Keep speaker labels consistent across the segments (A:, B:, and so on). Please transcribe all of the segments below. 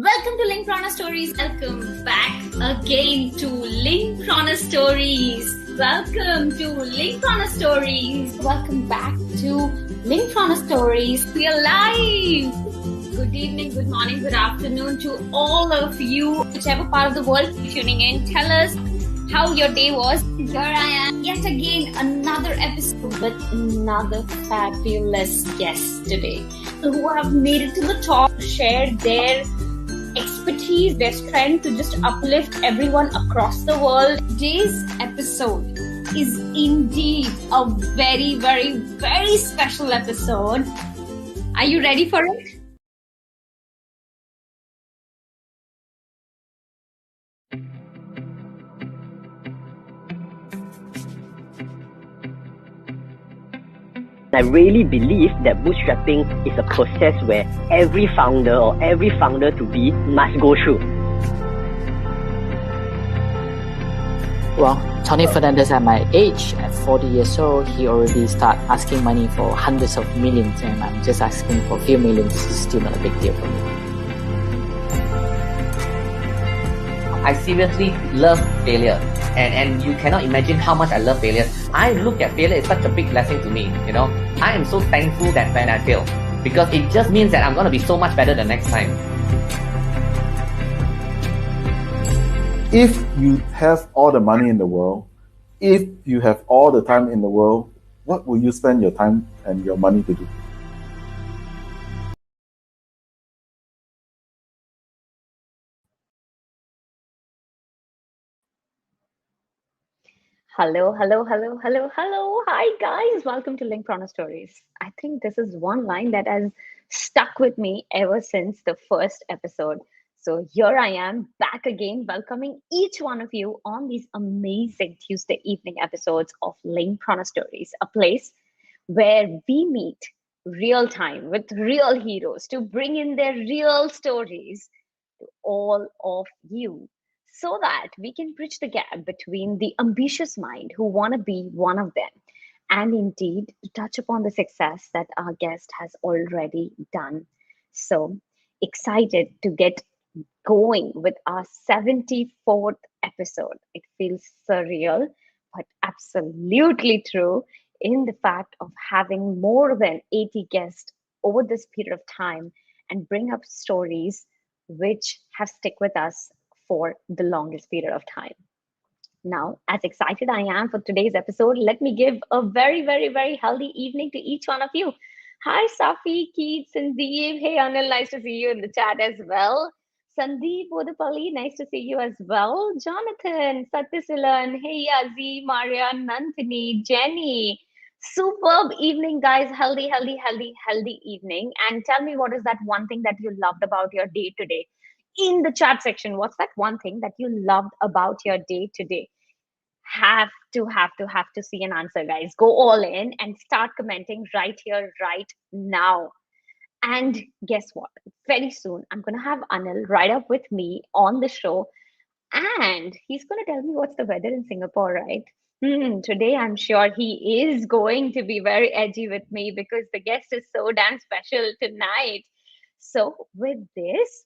A: Welcome to Linkedpreneur Stories. Welcome back again to Linkedpreneur Stories. Welcome to Linkedpreneur Stories. Welcome back to Linkedpreneur Stories. We are live. Good evening, good morning, good afternoon to all of you, whichever part of the world you're tuning in. Tell us how your day was. Here I am, yet again, another episode with another fabulous guest today who have made it to the top, shared their expertise, their strength to just uplift everyone across the world. Today's episode is indeed a very, very, very special episode. Are you ready for it?
B: I really believe that bootstrapping is a process where every founder or every founder-to-be must go through.
C: Well, Tony Fernandez at my age, at 40 years old, he already start asking money for hundreds of millions, and I'm just asking for a few millions. It's still not a big deal for me.
D: I seriously love failure, and you cannot imagine how much I love failure. I look at failure as such a big blessing to me, I am so thankful that when I fail, because it just means that I'm going to be so much better the next time.
E: If you have all the money in the world, if you have all the time in the world, what will you spend your time and your money to do?
A: Hello. Hi, guys. Welcome to Linkedpreneur Stories. I think this is one line that has stuck with me ever since the first episode. So here I am back again, welcoming each one of you on these amazing Tuesday evening episodes of Linkedpreneur Stories, a place where we meet real time with real heroes to bring in their real stories to all of you so that we can bridge the gap between the ambitious mind who want to be one of them and indeed to touch upon the success that our guest has already done. So excited to get going with our 74th episode. It feels surreal, but absolutely true in the fact of having more than 80 guests over this period of time and bring up stories which have stick with us for the longest period of time. Now, as excited I am for today's episode, let me give a very, very, very healthy evening to each one of you. Hi, Safi, Keith, Sandeep. Hey, Anil, nice to see you in the chat as well. Sandeep Bodapalli, nice to see you as well. Jonathan, Satyasilan, hey, Yazi, Maria, Nantini, Jenny. Superb evening, guys. Healthy evening. And tell me, what is that one thing that you loved about your day today? In the chat section, what's that one thing that you loved about your day today? Have to see an answer, guys. Go all in and start commenting right here, right now. And guess what? Very soon, I'm going to have Anil right up with me on the show. And he's going to tell me what's the weather in Singapore, right? Today, I'm sure he is going to be very edgy with me because the guest is so damn special tonight. So, with this,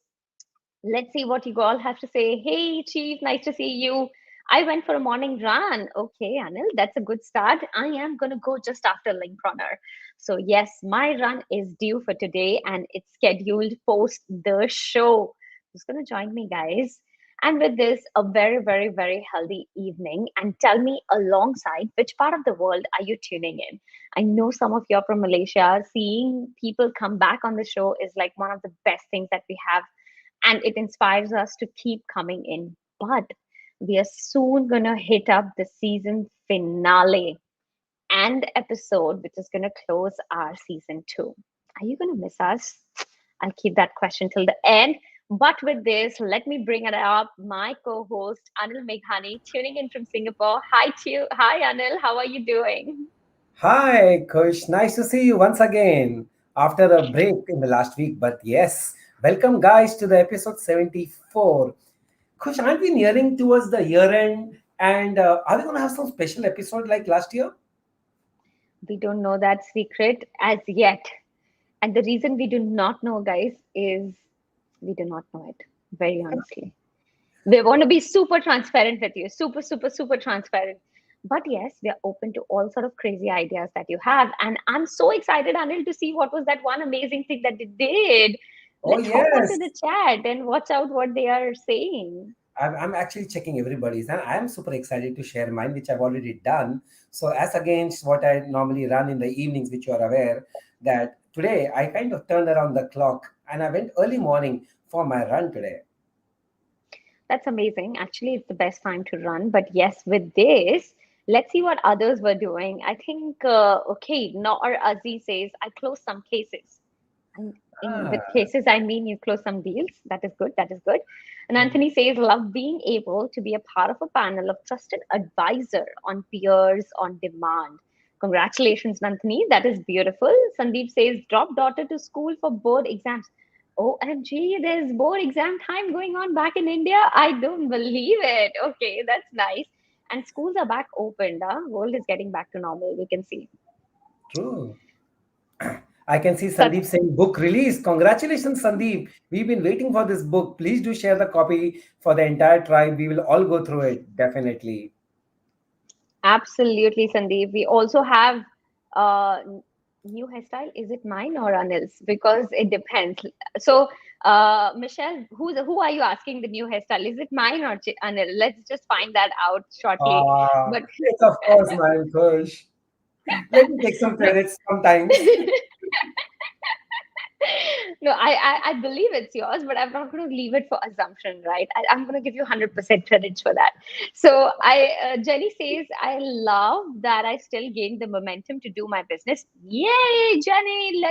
A: let's see what you all have to say. Hey, Chief, nice to see you. I went for a morning run. Okay, Anil, that's a good start. I am going to go just after Linkedpreneur. So, yes, my run is due for today and it's scheduled post the show. Who's going to join me, guys? And with this, a very, very, very healthy evening. And tell me alongside, which part of the world are you tuning in? I know some of you are from Malaysia. Seeing people come back on the show is like one of the best things that we have, and it inspires us to keep coming in. But we are soon going to hit up the season finale and episode, which is going to close our season 2. Are you going to miss us? I'll keep that question till the end. But with this, let me bring it up. My co-host, Anil Meghani, tuning in from Singapore. Hi, Anil. How are you doing?
F: Hi, Kush. Nice to see you once again after a break in the last week. But yes, welcome, guys, to the episode 74. Kush, aren't we nearing towards the year end? And are we going to have some special episode like last year?
A: We don't know that secret as yet. And the reason we do not know, guys, is We do not know it, very honestly. We want to be super transparent with you, super, super, super transparent. But yes, we are open to all sort of crazy ideas that you have. And I'm so excited, Anil, to see what was that one amazing thing that they did.
F: Oh,
A: Let's hop onto
F: yes.
A: the chat and watch out what they are saying.
F: I'm actually checking everybody's, and I'm super excited to share mine, which I've already done. So, as against what I normally run in the evenings, which you are aware, that today I kind of turned around the clock and I went early morning for my run today.
A: That's amazing. Actually, it's the best time to run. But yes, with this, let's see what others were doing. I think, okay, Noor Aziz says, I closed some cases. And with
F: Ah,
A: cases, I mean you close some deals. That is good. That is good. And
F: hmm.
A: Anthony says, love being able to be a part of a panel of trusted advisor on peers on demand. Congratulations, Anthony. That is beautiful. Sandeep says, drop daughter to school for board exams. OMG, there's board exam time going on back in India. I don't believe it. Okay, that's nice. And schools are back open. The world is getting back to normal. We can see.
F: True. I can see
A: Sat-
F: Sandeep saying book release. Congratulations, Sandeep. We've been waiting for this book. Please do share the copy for the entire tribe. We will all go through it, definitely.
A: Absolutely, Sandeep. We also have new hairstyle. Is it mine or Anil's? Because it depends. So, Michelle, who are you asking the new hairstyle? Is it mine or Anil? Let's just find that out shortly. But
F: It's of course mine, Kush. Let me take some
A: no.
F: credits sometimes.
A: No, I believe it's yours, but I'm not going to leave it for assumption, right? I'm going to give you 100% credits for that. So Jenny says, I love that I still gain the momentum to do my business. Yay, Jenny!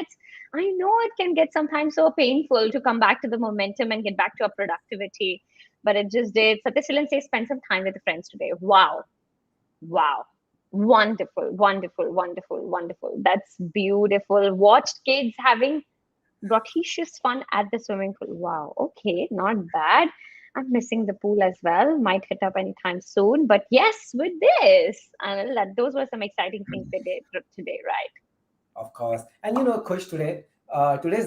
A: I know it can get sometimes so painful to come back to the momentum and get back to our productivity, but it just did. Satyasilan says, spend some time with the friends today. Wow. Wow. Wonderful, wonderful, wonderful, wonderful. That's beautiful. Watched kids having Broticious fun at the swimming pool. Wow. Okay, not bad. I'm missing the pool as well. Might hit up anytime soon. But yes, with this, and those were some exciting things they did today, right?
F: Of course. And Kush, today's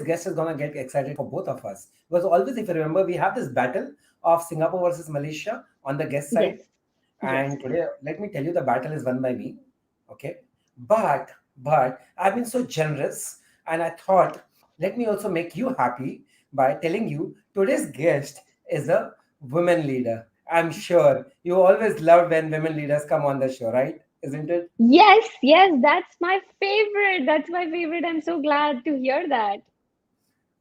F: guest is gonna get excited for both of us. Because always, if you remember, we have this battle of Singapore versus Malaysia on the guest
A: Yes.
F: side.
A: Yes.
F: And today, let me tell you, the battle is won by me. Okay. But I've been so generous, and I thought, let me also make you happy by telling you today's guest is a women leader. I'm sure you always love when women leaders come on the show, right? Isn't it?
A: Yes, yes, that's my favorite. That's my favorite. I'm so glad to hear that.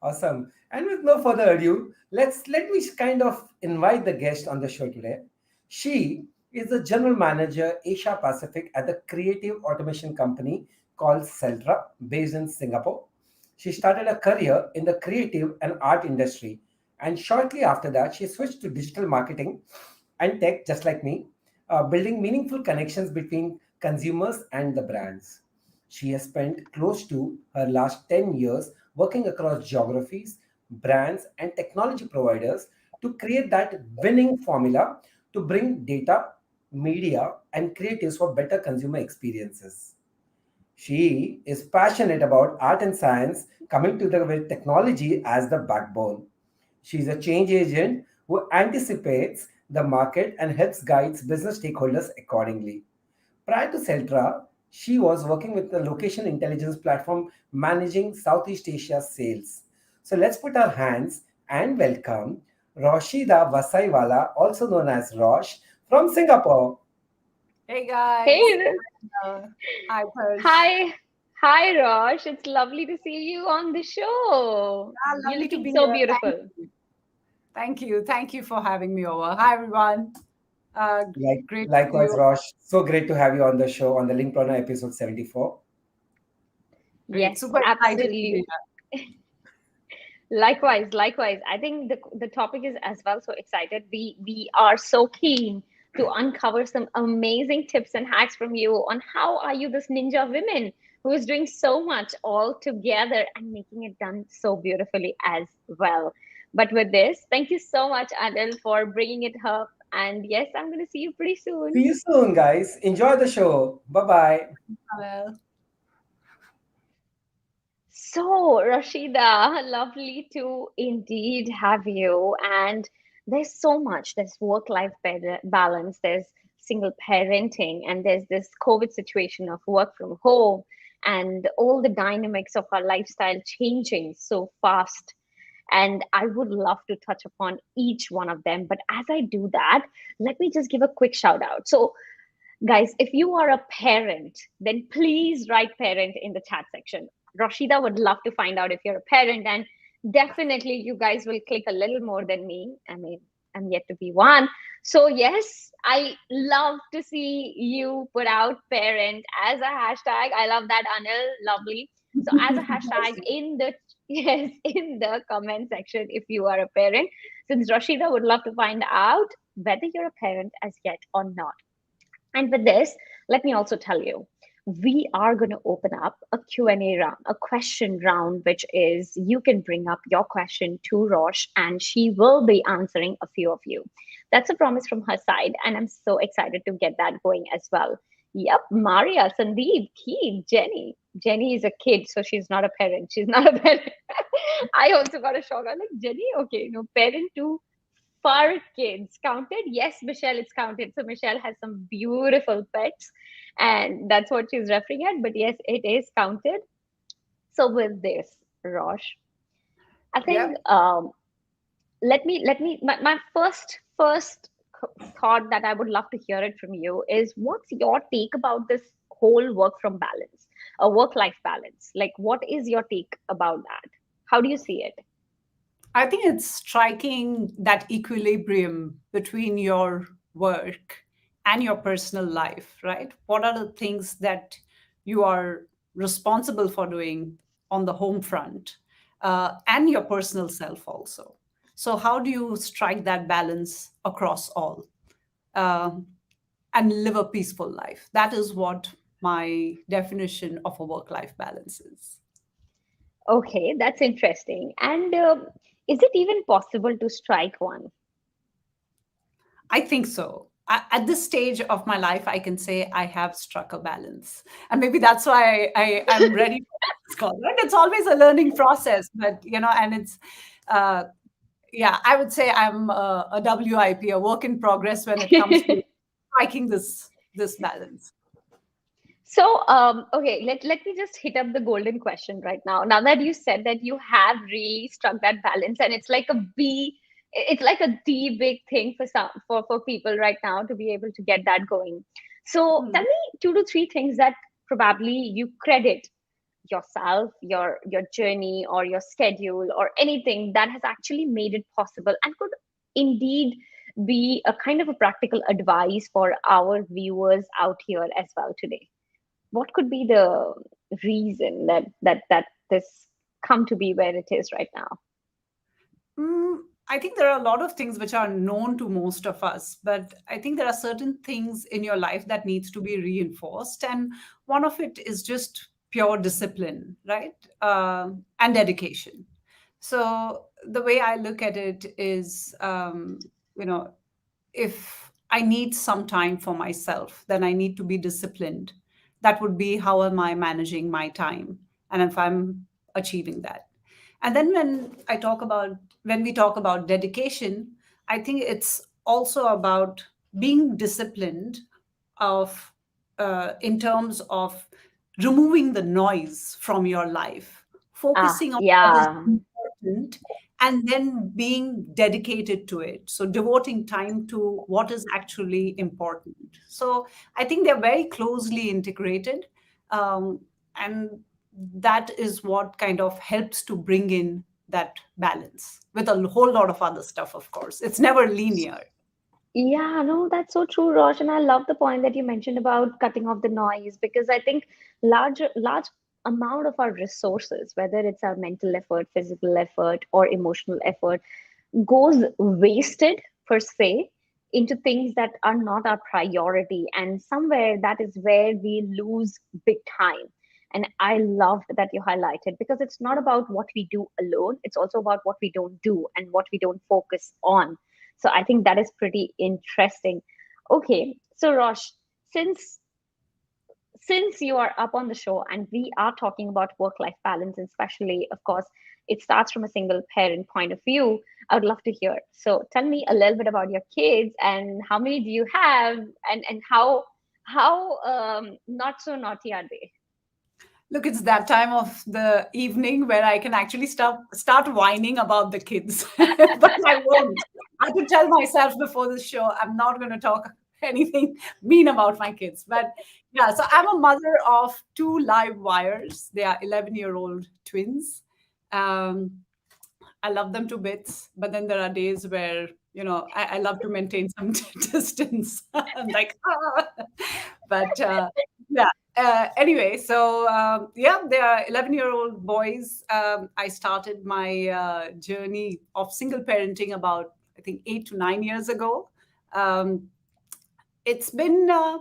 F: Awesome. And with no further ado, let me kind of invite the guest on the show today. She is the general manager Asia Pacific at the creative automation company called Celtra, based in Singapore. She started a career in the creative and art industry, and shortly after that, she switched to digital marketing and tech, just like me, building meaningful connections between consumers and the brands. She has spent close to her last 10 years working across geographies, brands, and technology providers to create that winning formula to bring data, media, and creatives for better consumer experiences. She is passionate about art and science, coming together with technology as the backbone. She is a change agent who anticipates the market and helps guides business stakeholders accordingly. Prior to Celtra, she was working with the location intelligence platform managing Southeast Asia sales. So let's put our hands and welcome Roshida Vasaiwala, also known as Rosh, from Singapore.
G: Hey guys.
A: Hey,
G: Uh, Hi Persh.
A: hi. Hi, Rosh. It's lovely to see you on the show. You're
G: Lovely to
A: looking
G: be
A: so
G: here.
A: beautiful.
G: Thank you. Thank you for having me over. Hi everyone. Uh, Great to see
F: Likewise,
G: you.
F: Rosh. So great to have you on the show on the Linkedpreneur episode 74.
G: Great.
A: Yes,
G: Super excited to be
A: absolutely.
G: here.
A: Likewise, likewise. I think the topic is as well so excited. We are so keen to uncover some amazing tips and hacks from you on how are you this ninja women who is doing so much all together and making it done so beautifully as well. But with this, thank you so much, Adil, for bringing it up. And yes, I'm going to see you pretty
F: See
A: soon.
F: you soon, guys. Enjoy the show. Bye bye.
G: Well,
A: So, Rashida, lovely to indeed have you. And there's so much. There's work-life balance, there's single parenting, and there's this COVID situation of work from home, and all the dynamics of our lifestyle changing so fast. And I would love to touch upon each one of them. But as I do that, let me just give a quick shout out. So, guys, if you are a parent, then please write parent in the chat section. Rashida would love to find out if you're a parent, and definitely you guys will click a little more than me. I mean, I'm yet to be one. So, yes, I love to see you put out parent as a hashtag. I love that, Anil. Lovely. So, as a hashtag in the yes, in the comment section if you are a parent, since Rashida would love to find out whether you're a parent as yet or not. And with this, let me also tell you, we are going to open up a Q&A round, a question round, which is you can bring up your question to Rosh and she will be answering a few of you. That's a promise from her side. And I'm so excited to get that going as well. Yep, Maria, Sandeep, Keith, Jenny. Jenny is a kid, so she's not a parent. She's not a parent. I also got a shock. I'm like, Jenny, okay, no, parent to for kids counted. Yes, Michelle, it's counted. So Michelle has some beautiful pets, and that's what she's referring at. But yes, it is counted. So with this, Rosh, I think
G: Yep.
A: let me my first thought that I would love to hear it from you is what's your take about this whole work from balance, a work life balance? Like, what is your take about that? How do you see it?
G: I think it's striking that equilibrium between your work and your personal life, right? What are the things that you are responsible for doing on the home front and your personal self also? So, how do you strike that balance across all um, and live a peaceful life? That is what my definition of a work life balance is.
A: Okay, that's interesting. And is it even possible to strike one?
G: I think so. At this stage of my life, I can say I have struck a balance. And maybe that's why I'm ready for this call. Right? It's always a learning process, but, and uh, yeah, I would say I'm a WIP, a work in progress when it comes to striking this balance.
A: So, okay, let me just hit up the golden question right now. Now that you said that you have really struck that balance, and it's like a B, it's like a D big thing for some for people right now to be able to get that going. So, tell
G: Hmm.
A: me two to three things that probably you credit yourself, your journey, or your schedule, or anything that has actually made it possible and could indeed be a kind of a practical advice for our viewers out here as well today. What could be the reason that this come to be where it is right now?
G: I think there are a lot of things which are known to most of us, but I think there are certain things in your life that needs to be reinforced, and one of it is just pure discipline, right? And dedication. So the way I look at it is, you know, if I need some time for myself, then I need to be disciplined. That would be how am I managing my time, and if I'm achieving that. And then when we talk about dedication, I think it's also about being disciplined of in terms of removing the noise from your life,
A: Ah,
G: focusing on what is
A: yeah.
G: important, and then being dedicated to it. So devoting time to what is actually important. So I think they're very closely integrated. And that is what kind of helps to bring in that balance with a whole lot of other stuff, of course. It's never linear.
A: Yeah, no, that's so true, Rosh. And I love the point that you mentioned about cutting off the noise because I think large amount of our resources, whether it's our mental effort, physical effort, or emotional effort, goes wasted per se into things that are not our priority. And somewhere that is where we lose big time. And I loved that you highlighted because it's not about what we do alone, it's also about what we don't do and what we don't focus on. So I think that is pretty interesting. Okay, so Rosh, since since you are up on the show and we are talking about work life balance, and especially, of course, it starts from a single parent point of view, I would love to hear. So tell me a little bit about your kids and how many do you have, and how not so naughty are they?
G: Look, it's that time of the evening where I can actually start whining about the kids, but I won't. I have to tell myself before the show I'm not going to talk anything mean about my kids. But yeah, so I'm a mother of two live wires. They are 11-year-old twins. Um, I love them to bits, but then there are days where I love to maintain some distance. I'm like, ah. But yeah. Anyway, so yeah, they are 11-year-old boys. I started my journey of single parenting about, I think, 8 to 9 years ago. Um, it's been uh,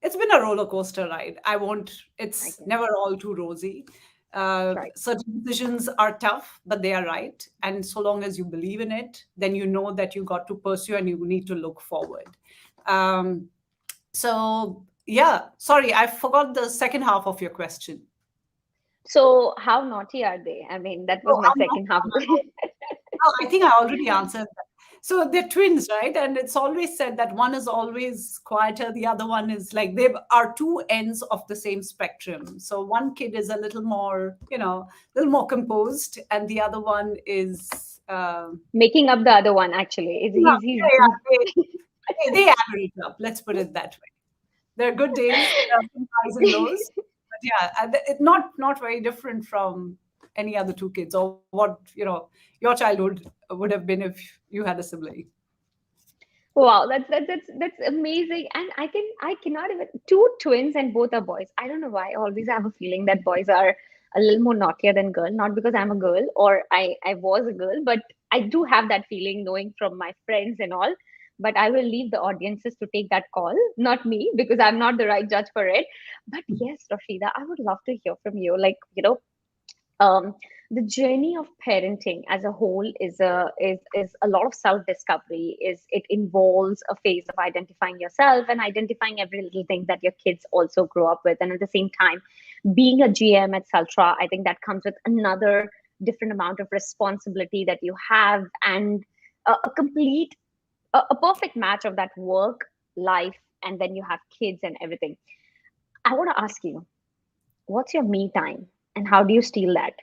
G: it's been a roller coaster ride. I won't.
A: I
G: It's
A: can.
G: never all too rosy.
A: Right.
G: Certain decisions are tough, but they are right. And so long as you believe in it, then you know that you got to pursue and you need to look forward. Um, so yeah, sorry, I forgot the second half of your question.
A: So how naughty are they? I mean, that was
G: Oh,
A: my
G: I'm not.
A: second half.
G: Oh, I think I already answered that. So they're twins, right? And it's always said that one is always quieter, the other one is like they are two ends of the same spectrum. So one kid is a little more, a little more composed, and the other one is,
A: Making up the other one, actually.
G: yeah,
A: He's
G: they average up. Let's put it that way. There are good days, there are some highs and lows, but yeah, not very different from any other two kids or what your childhood would have been if you had a sibling.
A: Wow, that's amazing. And I cannot even, two twins and both are boys. I don't know why. I always have a feeling that boys are a little more naughtier than girl. Not because I'm a girl or I was a girl, but I do have that feeling knowing from my friends and all. But I will leave the audiences to take that call, not me, because I'm not the right judge for it. But yes, Rashida, I would love to hear from you. Like, um, the journey of parenting as a whole is a lot of self discovery. Is it involves a phase of identifying yourself and identifying every little thing that your kids also grow up with, and at the same time, being a GM at Saltra, I think that comes with another different amount of responsibility that you have, and a complete, a perfect match of that work life, and then you have kids and everything. I want to ask you, what's your me time, and how do you steal that?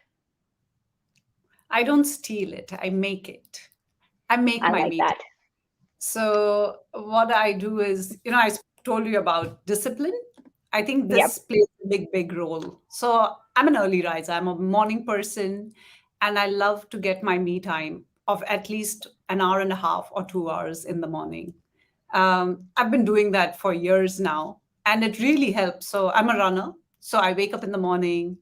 G: I don't steal it, I make it. I make
A: I
G: my
A: like
G: meat.
A: that.
G: So what I do is, I told you about discipline. I think
A: Yep.
G: this plays a big role. So I'm an early riser. I'm a morning person, and I love to get my me time of at least an hour and a half or 2 hours in the morning. I've been doing that for years now, and it really helps. So I'm a runner. So I wake up in the morning,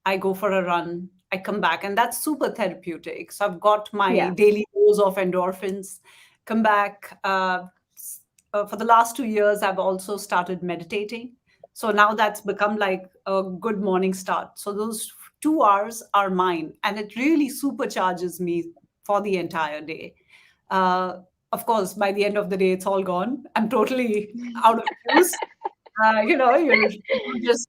G: I go for a run, I come back, and that's super therapeutic. So I've got my
A: Yeah.
G: daily dose of endorphins, come back. For the last 2 years, I've also started meditating. So now that's become like a good morning start. So those 2 hours are mine, and it really supercharges me for the entire day. Uh, of course, by the end of the day, it's all gone. I'm totally out of juice. You're just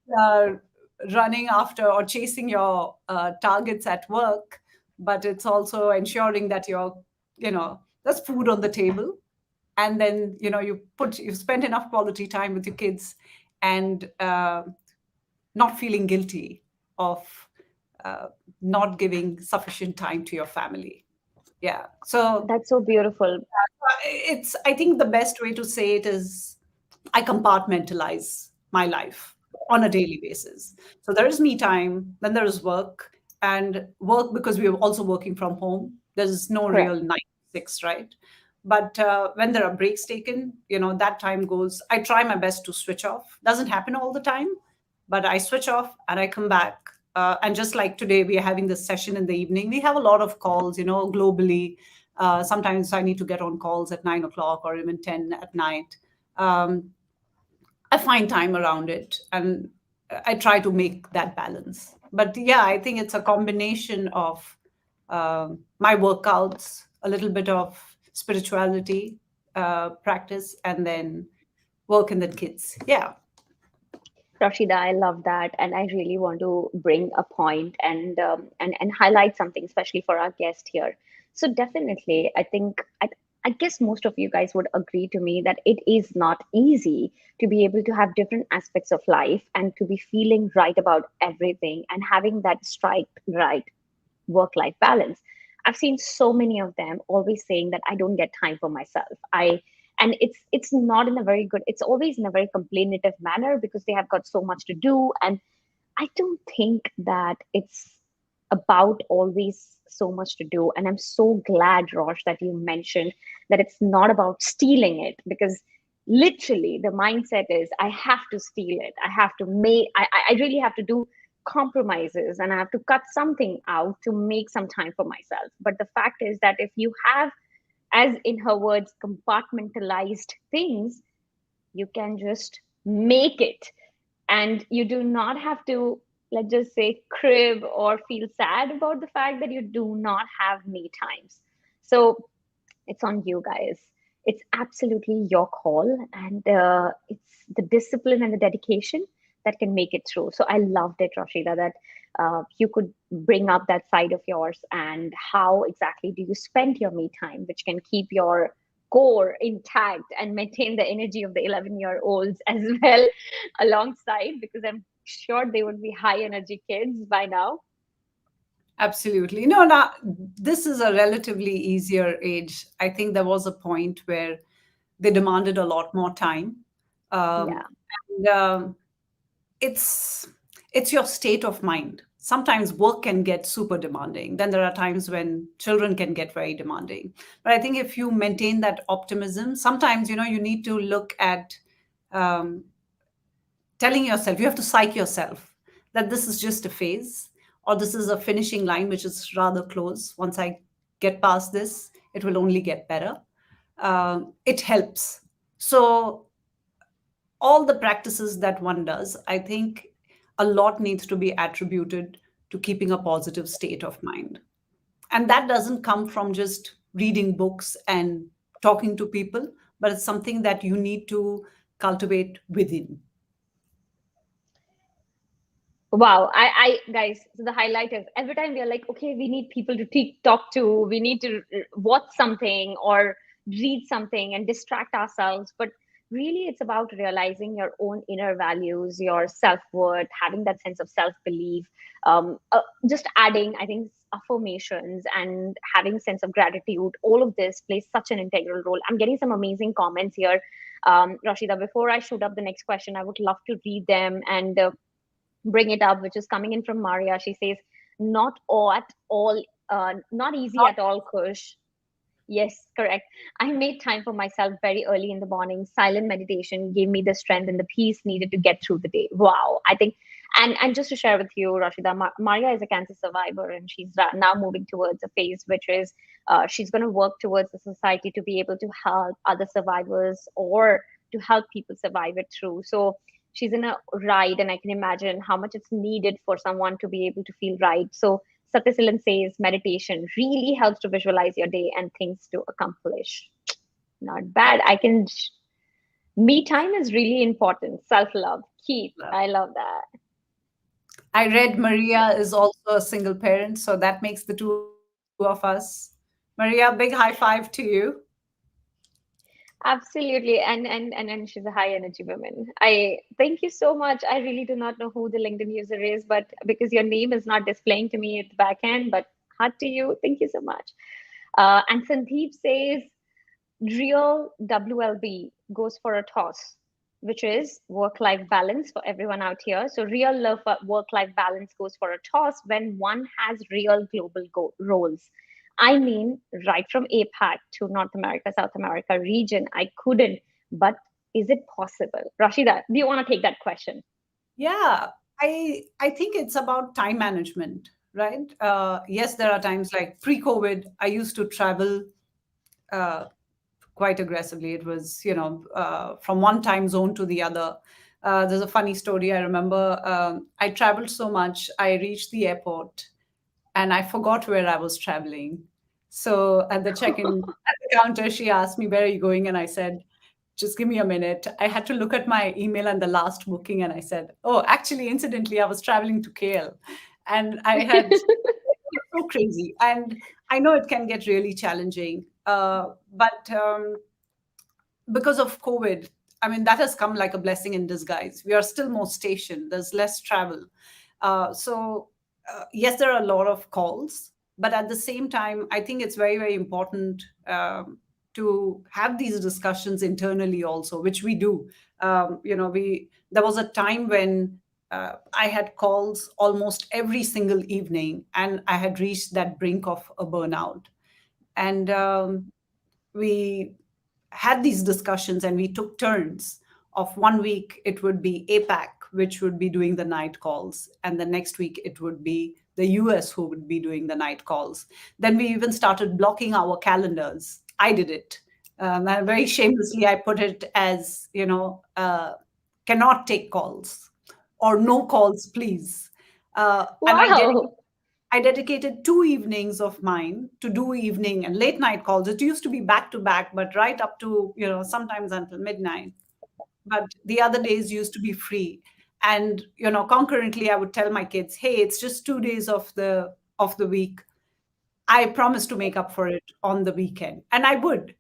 G: running after or chasing your targets at work, but it's also ensuring that there's food on the table, and then you've spent enough quality time with your kids, and not feeling guilty of uh, not giving sufficient time to your family. Yeah. So
A: That's so beautiful.
G: it's, I think the best way to say it is I compartmentalize my life on a daily basis. So there is me time, then there is work, and work because we are also working from home. There's no real
A: Correct.
G: 9 to 6, right? But when there are breaks taken, that time goes. I try my best to switch off. Doesn't happen all the time, but I switch off and I come back. And just like today, we are having this session in the evening. We have a lot of calls, globally. Sometimes I need to get on calls at 9 o'clock or even 10 at night. Um, I find time around it, and I try to make that balance. But yeah, I think it's a combination of my workouts, a little bit of spirituality practice, and then work and then kids. Yeah.
A: Rashida, I love that, and I really want to bring a point and highlight something, especially for our guest here. So definitely, I guess most of you guys would agree to me that it is not easy to be able to have different aspects of life and to be feeling right about everything and having that strike right work life balance. I've seen so many of them always saying that I don't get time for myself. And it's not in a very good, it's always in a very complainative manner because they have got so much to do. And I don't think that it's about always so much to do. And I'm so glad, Rosh, that you mentioned that it's not about stealing it, because literally the mindset is I have to steal it. I have to make, I really have to do compromises and I have to cut something out to make some time for myself. But the fact is that if you have, as in her words, compartmentalized things, you can just make it, and you do not have to, let's just say, crib or feel sad about the fact that you do not have me times. So it's on you guys. It's absolutely your call, and it's the discipline and the dedication that can make it through. So I loved it, Rashida, that you could bring up that side of yours and how exactly do you spend your me time, which can keep your core intact and maintain the energy of the 11-year-olds as well alongside, because I'm sure they would be high energy kids by now.
G: Absolutely. No, now this is a relatively easier age. I think there was a point where they demanded a lot more time. Um,
A: Yeah.
G: and it's it's your state of mind. Sometimes work can get super demanding. Then there are times when children can get very demanding. But I think if you maintain that optimism, sometimes you need to look at um, telling yourself, you have to psych yourself that this is just a phase, or this is a finishing line which is rather close. Once I get past this, it will only get better. It helps. So all the practices that one does, I think a lot needs to be attributed to keeping a positive state of mind. And that doesn't come from just reading books and talking to people, but it's something that you need to cultivate within.
A: Wow, guys, so the highlight is every time we are like, okay, we need people to talk to, we need to watch something or read something and distract ourselves. But really, it's about realizing your own inner values, your self worth, having that sense of self belief, just adding, I think, affirmations and having sense of gratitude. All of this plays such an integral role. I'm getting some amazing comments here. Rashida, before I shoot up the next question, I would love to read them and bring it up, which is coming in from Maria. She says, "Not all at all, not easy at all, Kush." Yes, correct. I made time for myself very early in the morning. Silent meditation gave me the strength and the peace needed to get through the day. Wow, I think, and just to share with you, Rashida, Maria is a cancer survivor, and she's now moving towards a phase which is she's going to work towards the society to be able to help other survivors or to help people survive it through. So she's in a ride, and I can imagine how much it's needed for someone to be able to feel right. So Satyasilan says meditation really helps to visualize your day and things to accomplish. Not bad. Me time is really important. Self love. Keep. I love that.
G: I read Maria is also a single parent, so that makes the two of us. Maria, big high five to you.
A: Absolutely. And she's a high energy woman. I thank you so much. I really do not know who the LinkedIn user is, but because your name is not displaying to me at the back end, but heart to you. Thank you so much. And Sandeep says, real WLB goes for a toss, which is work life balance for everyone out here. So, real love work life balance goes for a toss when one has real global roles. I mean, right from APAC to North America, South America region, I couldn't. But is it possible? Rashida, do you want to take that question?
G: Yeah, I think it's about time management, right? Yes, there are times like pre-COVID, I used to travel uh, quite aggressively. It was, from one time zone to the other. There's a funny story. I remember I traveled so much, I reached the airport and I forgot where I was traveling. So at the check-in at the counter, she asked me, "Where are you going?" And I said, just give me a minute. I had to look at my email and the last booking, and I said, oh, actually, incidentally, I was traveling to KL, and I had so crazy. And I know it can get really challenging, but because of COVID, I mean, that has come like a blessing in disguise. We are still more stationed, there's less travel. Yes, there are a lot of calls, but at the same time, I think it's very, very important to have these discussions internally also, which we do. There was a time when I had calls almost every single evening, and I had reached that brink of a burnout. And we had these discussions and we took turns of 1 week it would be APAC, which would be doing the night calls, and the next week it would be the US who would be doing the night calls. Then we even started blocking our calendars. I did it. And very shamelessly, I put it as, cannot take calls or no calls, please. And
A: Wow.
G: I dedicated 2 evenings of mine to do evening and late night calls. It used to be back to back, but right up to, sometimes until midnight. But the other days used to be free. And, concurrently, I would tell my kids, hey, it's just 2 days of the week. I promised to make up for it on the weekend. And I would,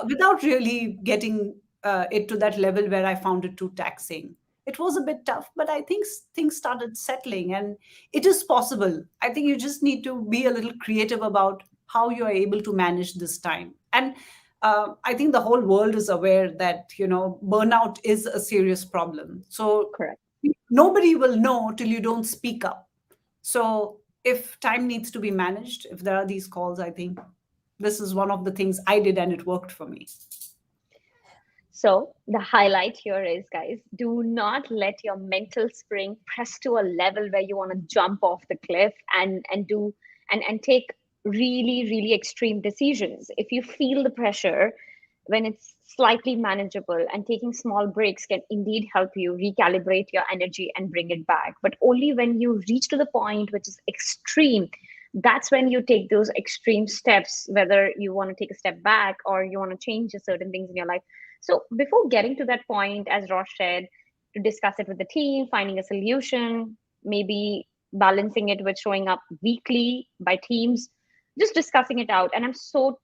G: without really getting it to that level where I found it too taxing. It was a bit tough, but I think things started settling, and it is possible. I think you just need to be a little creative about how you are able to manage this time. And I think the whole world is aware that, burnout is a serious problem. So
A: Correct.
G: nobody will know till you don't speak up. So if time needs to be managed, if there are these calls, I think this is one of the things I did and it worked for me.
A: So the highlight here is, guys, do not let your mental spring press to a level where you want to jump off the cliff and take really, really extreme decisions. If you feel the pressure, when it's slightly manageable, and taking small breaks can indeed help you recalibrate your energy and bring it back. But only when you reach to the point which is extreme, that's when you take those extreme steps, whether you want to take a step back or you want to change certain things in your life. So before getting to that point, as Rosh said, to discuss it with the team, finding a solution, maybe balancing it with showing up weekly by teams, just discussing it out. And I'm so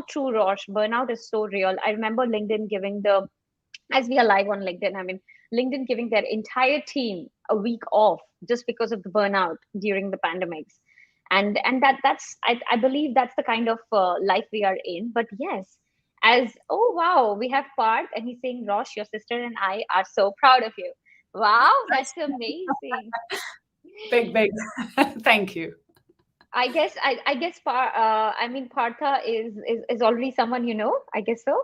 A: true, Rosh. Burnout is so real. I remember LinkedIn giving the, as we are live on LinkedIn, I mean, LinkedIn giving their entire team a week off just because of the burnout during the pandemics. And I believe that's the kind of life we are in. But yes, as oh wow, we have Parth, and he's saying, Rosh, your sister and I are so proud of you. Wow, that's amazing.
G: Big, big. Thank you.
A: I guess I mean, Partha is already someone you know. I guess so.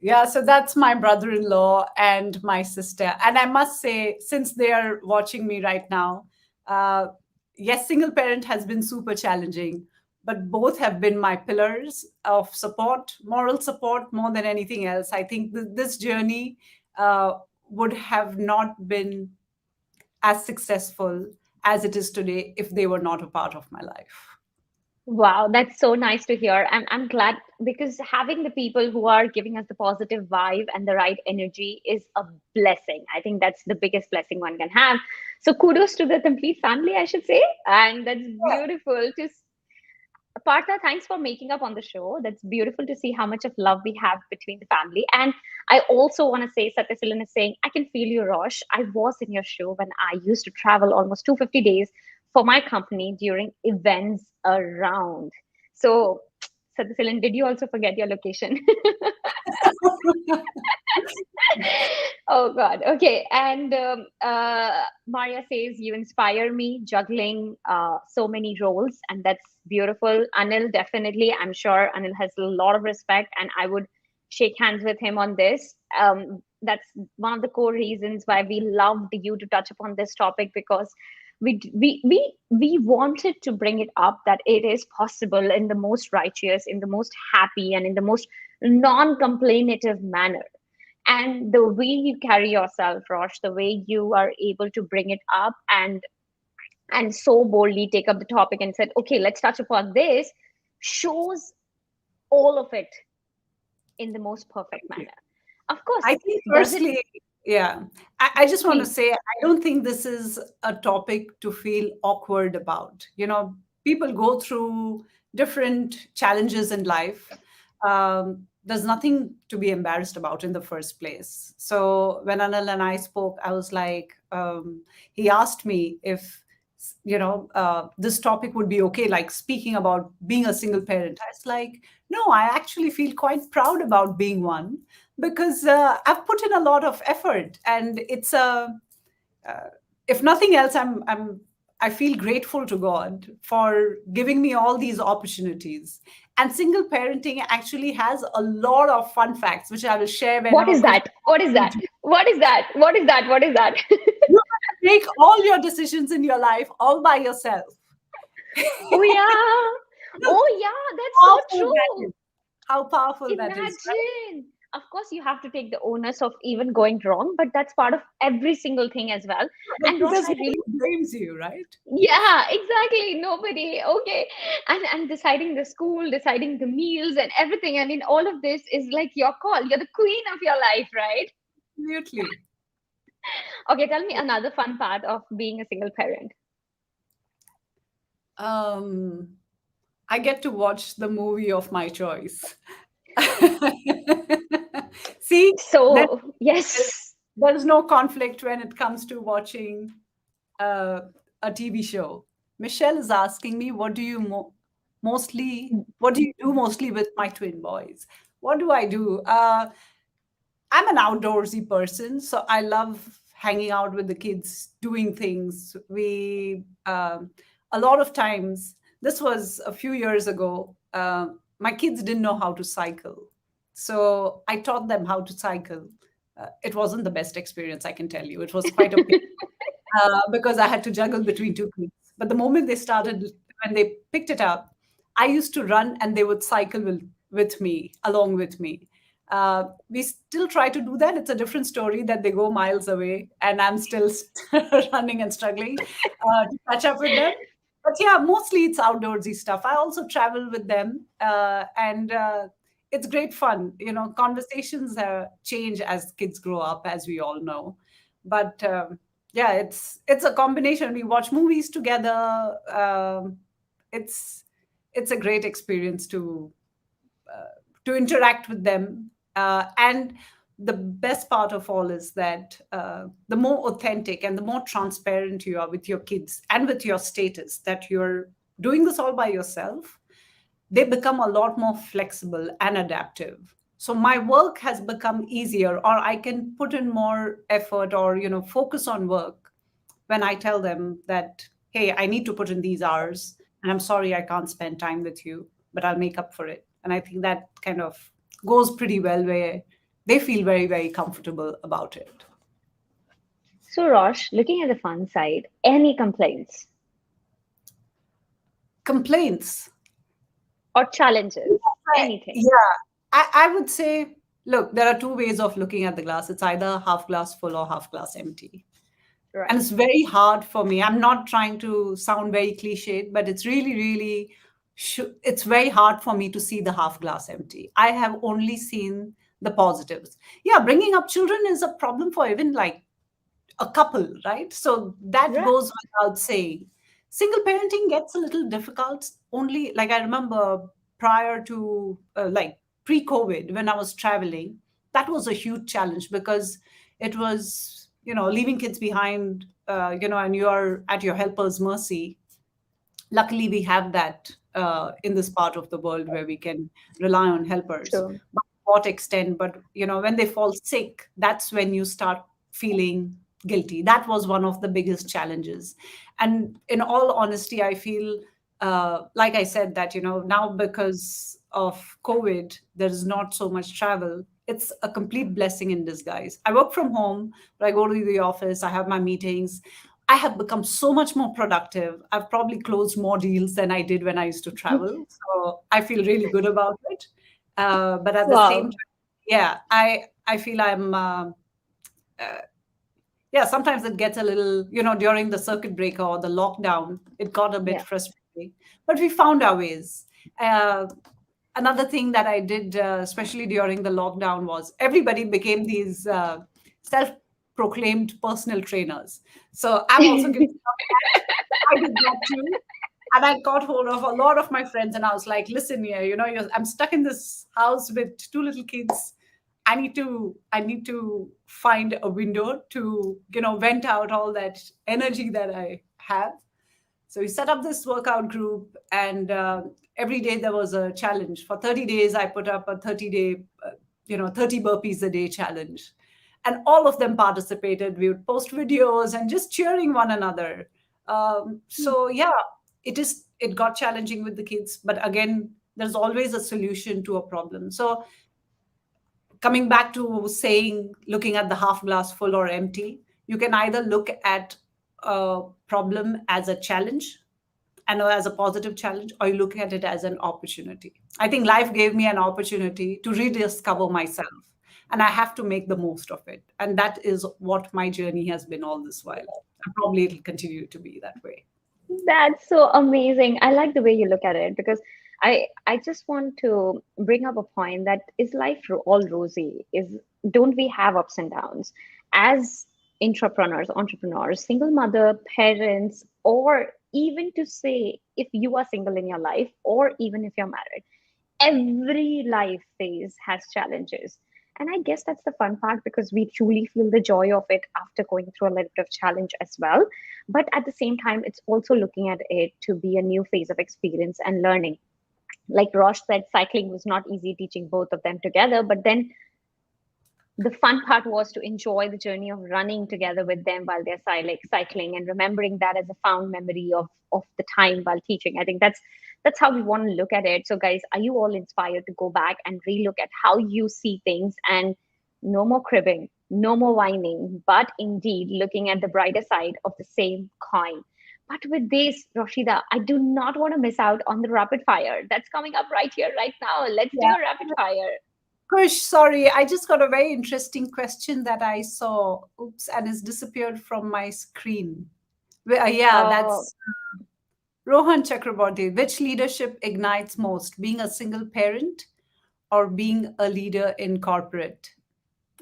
G: Yeah, so that's my brother in law and my sister. And I must say, since they are watching me right now, uh, yes, single parent has been super challenging, but both have been my pillars of support, moral support more than anything else. I think this journey uh, would have not been as successful as it is today if they were not a part of my life.
A: Wow, that's so nice to hear. I'm glad, because having the people who are giving us the positive vibe and the right energy is a blessing. I think that's the biggest blessing one can have. So kudos to the complete family, I should say. And that's beautiful to Partha, thanks for making up on the show. That's beautiful to see how much of love we have between the family. And I also want to say, Satyasilan is saying, I can feel you, Rosh. I was in your show when I used to travel almost 250 days for my company during events around. So, Satyasilan, did you also forget your location? Oh God. Okay. And Maria says, you inspire me juggling so many roles, and that's beautiful. Anil, definitely. I'm sure Anil has a lot of respect, and I would shake hands with him on this. That's one of the core reasons why we loved you to touch upon this topic, because we wanted to bring it up that it is possible in the most righteous, in the most happy, and in the most non-complainative manner. And the way you carry yourself, Rosh, the way you are able to bring it up and so boldly take up the topic and said, okay, let's touch upon this, shows all of it in the most perfect manner. A course.
G: I think
A: Does it?
G: firstly, yeah, I just want to
A: Please.
G: say, I don't think this is a topic to feel awkward about. People go through different challenges in life. There's nothing to be embarrassed about in the first place. So when Anil and I spoke, I was like, he asked me if, this topic would be okay, like speaking about being a single parent. I was like, no, I actually feel quite proud about being one because I've put in a lot of effort, and it's a uh, if nothing else, I feel grateful to God for giving me all these opportunities. And single parenting actually has a lot of fun facts, which I will share
A: What
G: whenever
A: is
G: Kush.
A: that? What is that? What is that? What is that? What is that?
G: You make all your decisions in your life all by yourself.
A: Oh yeah. Oh yeah, that's so
G: Powerful that is.
A: true.
G: How powerful that is, right?
A: Imagine. Of course, you have to take the onus of even going wrong, but that's part of every single thing as well.
G: But
A: And Rosh,
G: because
A: I really,
G: nobody blames you, right?
A: yeah, exactly. Nobody. Okay. And deciding the school, deciding the meals and everything. I mean, all of this is like your call. You're the queen of your life, right?
G: Absolutely.
A: Okay, tell me another fun part of being a single parent.
G: Um, I get to watch the movie of my choice. See, then
A: So, yes.
G: there's no conflict when it comes to watching uh, a TV show. Michelle is asking me, what do you do mostly with my twin boys? What do I do? I'm an outdoorsy person, so I love hanging out with the kids, doing things. A lot of times, this was a few years ago, my kids didn't know how to cycle. So I taught them how to cycle. It wasn't the best experience, I can tell you. It was quite a pain because I had to juggle between two kids. But the moment when they picked it up, I used to run and they would cycle with me, along with me. We still try to do that. It's a different story that they go miles away and I'm still running and struggling to catch up with them. But yeah, mostly it's outdoorsy stuff. I also travel with them, and it's great fun. Conversations change as kids grow up, as we all know. But yeah, it's a combination. We watch movies together. It's it's a great experience to interact with them. And the best part of all is that the more authentic and the more transparent you are with your kids and with your status that you're doing this all by yourself, they become a lot more flexible and adaptive. So my work has become easier, or I can put in more effort, or focus on work when I tell them that, hey, I need to put in these hours and I'm sorry I can't spend time with you, but I'll make up for it. And I think that kind of goes pretty well, where they feel very, very comfortable about it.
A: So, Rosh, looking at the fun side, any complaints
G: Complaints.
A: or challenges, anything,
G: Yeah, I would say, look, there are two ways of looking at the glass. It's either half glass full or half glass empty. And
A: right?
G: it's very hard for me. I'm not trying to sound very cliched, but it's really, really, it's very hard for me to see the half glass empty. I have only seen the positives. Yeah, bringing up children is a problem for even like a couple, right? So that
A: Right.
G: goes without saying. Single parenting gets a little difficult. Only like I remember prior to like pre-COVID, when I was traveling, that was a huge challenge because it was leaving kids behind, and you are at your helper's mercy. Luckily, we have that in this part of the world where we can rely on helpers.
A: True.
G: But to what extent? But when they fall sick, that's when you start feeling guilty. That was one of the biggest challenges. And in all honesty, I feel like I said that now because of COVID, there's not so much travel. It's a complete blessing in disguise. I work from home, but I go to the office. I have my meetings. I have become so much more productive. I've probably closed more deals than I did when I used to travel. So I feel really good about it. But at the same
A: Wow.
G: time, yeah, I feel yeah, sometimes it gets a little, during the circuit breaker or the lockdown, it got a bit
A: Yeah.
G: frustrating. But we found our ways. Uh, another thing that I did, especially during the lockdown, was everybody became these self-proclaimed personal trainers. So I'm also guilty of that. I did that too. And I got hold of a lot of my friends, and I was like, "Listen here, I'm stuck in this house with two little kids. I need to find a window to vent out all that energy that I have." So we set up this workout group, and every day there was a challenge. For 30 days, I put up a 30-day, 30 burpees a day challenge. And all of them participated. We would post videos and just cheering one another. So yeah, it got challenging with the kids, but again, there's always a solution to a problem. So coming back to saying, looking at the half glass full or empty, you can either look at a problem as a challenge and as a positive challenge, or you look at it as an opportunity. I think life gave me an opportunity to rediscover myself, and I have to make the most of it. And that is what my journey has been all this while. And probably it'll continue to be that way.
A: That's so amazing. I like the way you look at it because I just want to bring up a point that is life all rosy? Don't we have ups and downs? As entrepreneurs, single mother, parents, or even to say if you are single in your life, or even if you're married, every life phase has challenges. And I guess that's the fun part because we truly feel the joy of it after going through a little bit of challenge as well. But at the same time, it's also looking at it to be a new phase of experience and learning. Like Rosh said, cycling was not easy teaching both of them together, but then the fun part was to enjoy the journey of running together with them while they're cycling and remembering that as a found memory of the time while teaching. I think that's how we want to look at it. So guys, are you all inspired to go back and relook at how you see things, and no more cribbing, no more whining, but indeed looking at the brighter side of the same coin? But with this, Roshida, I do not want to miss out on the rapid fire that's coming up right here, right now. Let's do
G: Yeah.
A: a rapid fire.
G: Kush, sorry, I just got a very interesting question that I saw. Oops, and it's disappeared from my screen. Yeah,
A: Uh,
G: that's Rohan Chakraborty. Which leadership ignites most, being a single parent or being a leader in corporate?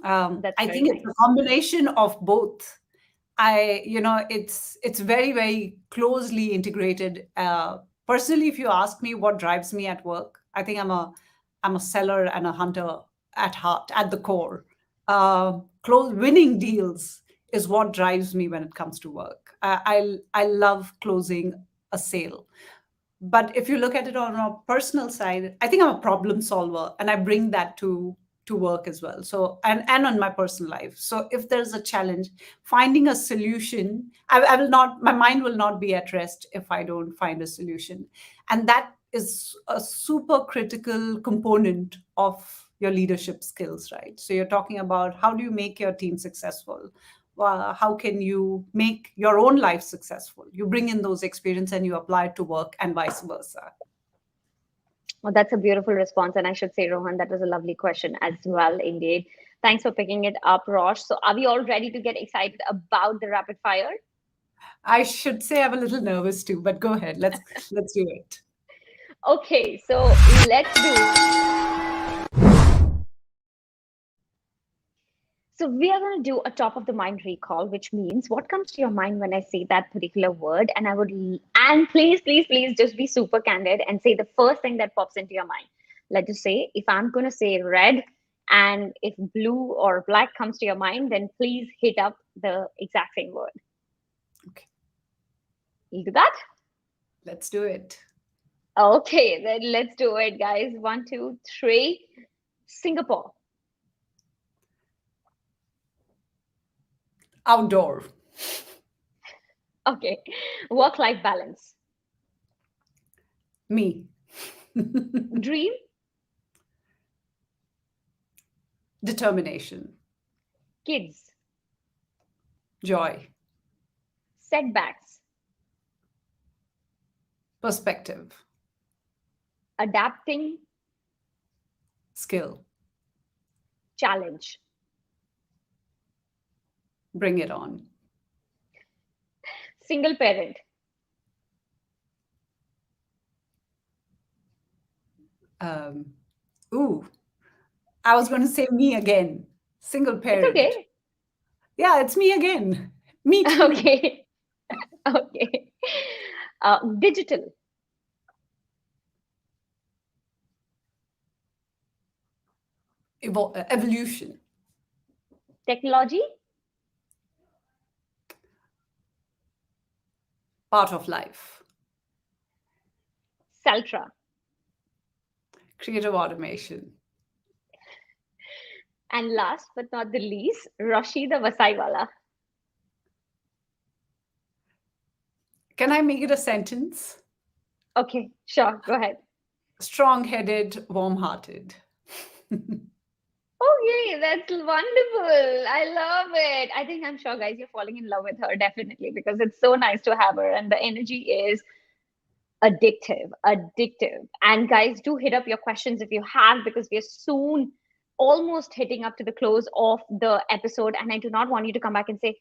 A: that's
G: I
A: very
G: think it's a
A: nice.
G: combination of both. It's very, very closely integrated. Personally, if you ask me what drives me at work, I think I'm a seller and a hunter at heart, at the core. Winning deals is what drives me when it comes to work. I love closing a sale. But if you look at it on a personal side, I think I'm a problem solver, and I bring that to work as well. So and on my personal life. So if there's a challenge, finding a solution, I will not. My mind will not be at rest if I don't find a solution, and that is a super critical component of your leadership skills, right? So you're talking about how do you make your team successful, how can you make your own life successful? You bring in those experience and you apply it to work, and vice versa.
A: Well, that's a beautiful response. And I should say, Rohan, that was a lovely question as well, indeed. Thanks for picking it up, Rosh. So, are we all ready to get excited about the rapid fire?
G: I should say I'm a little nervous too, but go ahead. Let's do it.
A: Okay, so let's do. So, we are going to do a top of the mind recall, which means what comes to your mind when I say that particular word. And please, please, please just be super candid and say the first thing that pops into your mind. Let's just say if I'm going to say red, and if blue or black comes to your mind, then please hit up the exact same word.
G: Okay,
A: You do that?
G: let's do it.
A: Okay, then let's do it, guys. One, two, three. Singapore.
G: Outdoor.
A: Okay. Work life balance.
G: Me.
A: Dream.
G: Determination.
A: Kids.
G: Joy.
A: Setbacks.
G: Perspective.
A: Adapting.
G: Skill.
A: Challenge.
G: Bring it on.
A: Single parent.
G: Um, ooh, I was going to say me again. Single
A: It's
G: parent.
A: okay.
G: Yeah, it's me again. Me too.
A: Okay. Okay. Digital,
G: Evolution.
A: technology,
G: Part of life.
A: Saltra.
G: Creative automation.
A: And last but not the least, Rashida Vasaiwala.
G: Can I make it a sentence?
A: Okay, sure, go ahead.
G: Strong headed, warm hearted.
A: Okay, that's wonderful. I love it. I think I'm sure, guys, you're falling in love with her definitely because it's so nice to have her, and the energy is addictive, addictive. And guys, do hit up your questions if you have, because we're soon almost hitting up to the close of the episode. And I do not want you to come back and say,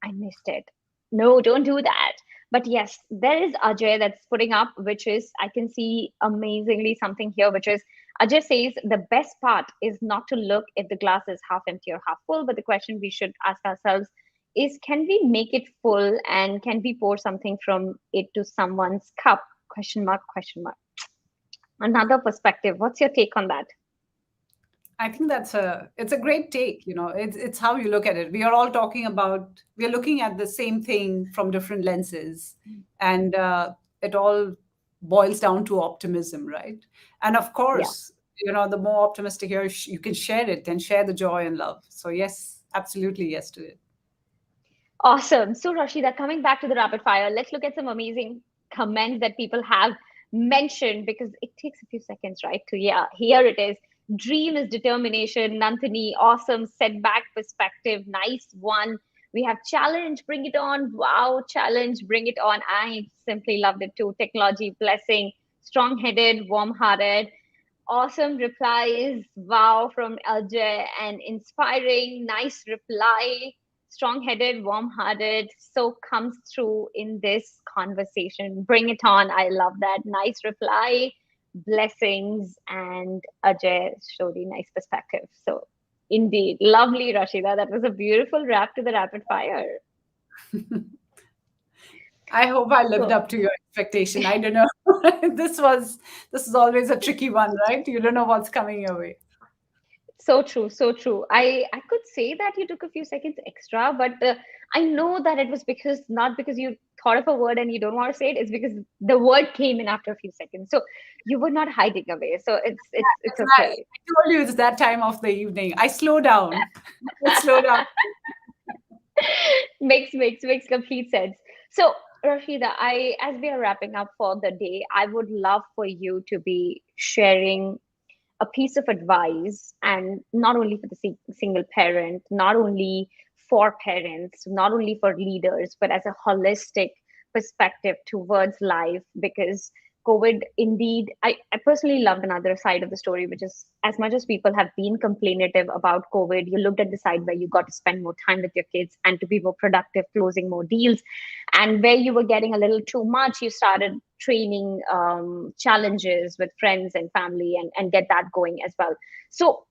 A: I missed it. No, don't do that. But yes, there is Ajay that's putting up, which is, I can see amazingly something here, which is Ajay says the best part is not to look if the glass is half empty or half full, but the question we should ask ourselves is, can we make it full, and can we pour something from it to someone's cup? Question mark, question mark. Another perspective. What's your take on that?
G: I think it's a great take. It's how you look at it. We are all talking about we are looking at the same thing from different lenses, and it all boils down to optimism, right? And of
A: Yeah.
G: course, the more optimistic you can share it and share the joy and love. So yes, absolutely yes to it.
A: Awesome. So, Rashida, coming back to the rapid fire, let's look at some amazing comments that people have mentioned, because it takes a few seconds, right? To, yeah, here it is. Dream is determination. Nantini, awesome. Setback perspective, nice one. We have challenge, bring it on. Wow, challenge, bring it on. I simply loved it too. Technology, blessing, strong headed, warm hearted. Awesome replies. Wow, from Ajay, and inspiring. Nice reply. Strong headed, warm hearted. So comes through in this conversation. Bring it on. I love that. Nice reply. Blessings. And Ajay showed a nice perspective. So, indeed, lovely, Rashida. That was a beautiful wrap to the rapid fire.
G: I hope I lived
A: So,
G: up to your expectation. I don't know. This is always a tricky one, right? You don't know what's coming your way.
A: so true, so true. I could say that you took a few seconds extra, but I know that it was because, not because you thought of a word and you don't want to say it. It's because the word came in after a few seconds. So you were not hiding away. So it's
G: That's right.
A: okay.
G: I told you it's that time of the evening. I slow down. I slow down.
A: Makes complete sense. So, Rashida, I as we are wrapping up for the day, I would love for you to be sharing a piece of advice, and not only for the single parent, not only for parents, not only for leaders, but as a holistic perspective towards life. Because COVID, indeed, I personally loved another side of the story, which is, as much as people have been complainative about COVID, you looked at the side where you got to spend more time with your kids and to be more productive, closing more deals. And where you were getting a little too much, you started training challenges with friends and family, and get that going as well. So,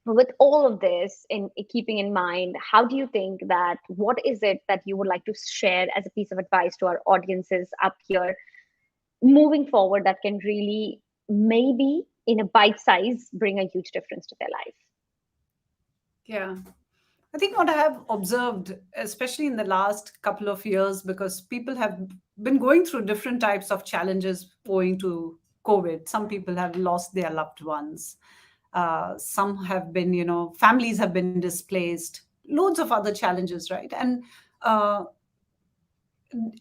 A: with all of this in keeping in mind, how do you think that, what is it that you would like to share as a piece of advice to our audiences up here moving forward, that can really, maybe in a bite size, bring a huge difference to their life?
G: Yeah. I think what I have observed, especially in the last couple of years, because people have been going through different types of challenges owing to COVID. Some people have lost their loved ones. Some have been, families have been displaced, loads of other challenges, right? And uh,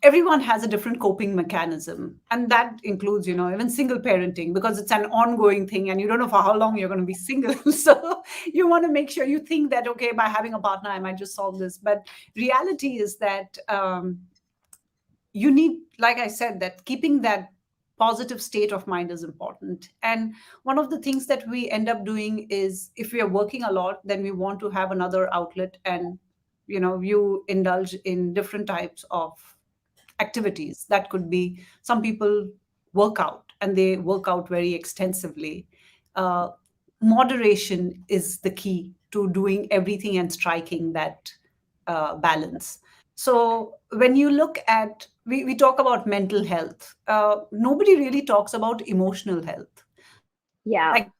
G: everyone has a different coping mechanism, and that includes even single parenting, because it's an ongoing thing and you don't know for how long you're going to be single. So you want to make sure, you think that, okay, by having a partner I might just solve this, but reality is that you need, like I said, that keeping that positive state of mind is important. And one of the things that we end up doing is, if we are working a lot, then we want to have another outlet, and you indulge in different types of activities. That could be, some people work out, and they work out very extensively. Uh, Moderation is the key to doing everything and striking that balance. So when you look at, we talk about mental health, nobody really talks about emotional health. Like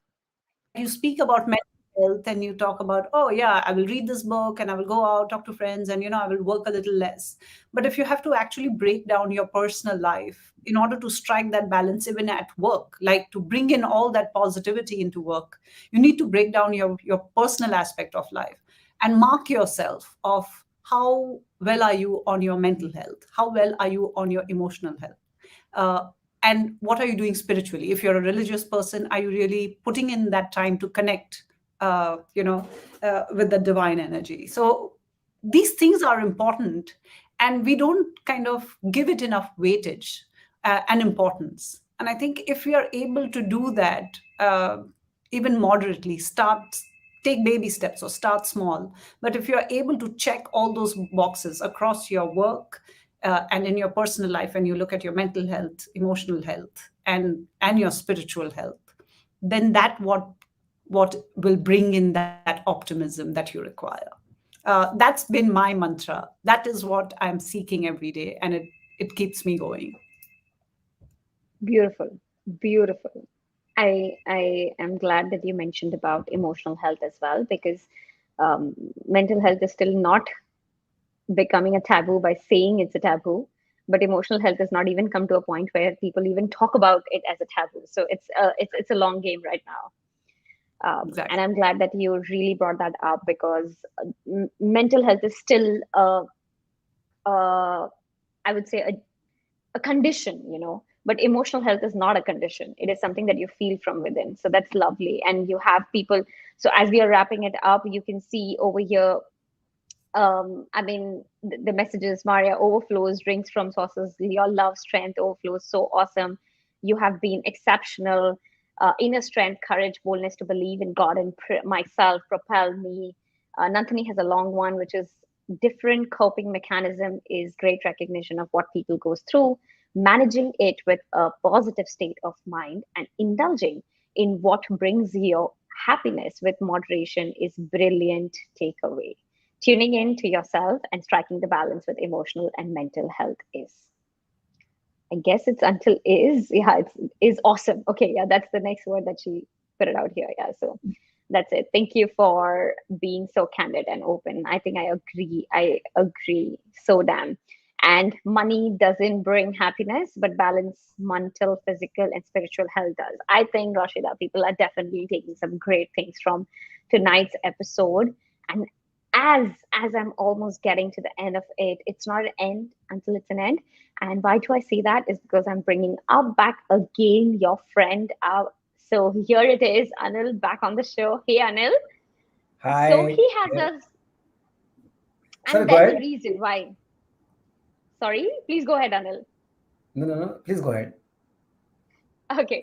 G: you speak
A: Yeah.
G: about mental health and you talk about, oh yeah, I will read this book and I will go out, talk to friends, and I will work a little less. But if you have to actually break down your personal life in order to strike that balance even at work, like to bring in all that positivity into work, you need to break down your personal aspect of life and mark yourself of how well are you on your mental health, how well are you on your emotional health, uh, and what are you doing spiritually. If you're a religious person, are you really putting in that time to connect, with the divine energy? So these things are important, and we don't kind of give it enough weightage and importance. And I think if we are able to do that, even moderately, take baby steps or start small. But if you're able to check all those boxes across your work and in your personal life, and you look at your mental health, emotional health, and your spiritual health, then what will bring in that optimism that you require. That's been my mantra. That is what I'm seeking every day, and it keeps me going.
A: Beautiful. Beautiful. I am glad that you mentioned about emotional health as well, because mental health is still not becoming a taboo by saying it's a taboo, but emotional health has not even come to a point where people even talk about it as a taboo. So it's a long game right now. And
G: Exactly.
A: I'm glad that you really brought that up, because mental health is still uh, I would say a condition, but emotional health is not a condition. It is something that you feel from within. So that's lovely. And you have people. So as we are wrapping it up, you can see over here, I mean, the messages, Maria overflows, drinks from sources, your love, strength overflows. So awesome. You have been exceptional. Inner strength, courage, boldness to believe in God and myself propel me. Nantani has a long one, which is different coping mechanism is great recognition of what people goes through, managing it with a positive state of mind, and indulging in what brings you happiness with moderation is brilliant takeaway. Tuning in to yourself and striking the balance with emotional and mental health is. I guess it's until is. Yeah, it's is awesome. Okay, yeah, that's the next word that she put it out here. Yeah, so that's it. Thank you for being so candid and open. I think I agree. I agree so damn. And money doesn't bring happiness, but balance, mental, physical, and spiritual health does. I think, Rashida, people are definitely taking some great things from tonight's episode. And as I'm almost getting to the end of it, it's not an end until it's an end. And why do I say that? Is because I'm bringing up back again your friend. So here it is, Anil back on the show. Hey, Anil. So
F: Hi.
A: he has
F: Yeah.
A: us,
F: Sorry,
A: and
F: go
A: there's a
F: ahead.
A: reason why. Sorry, please go ahead, Anil.
F: No, no, no. Please go ahead.
A: Okay.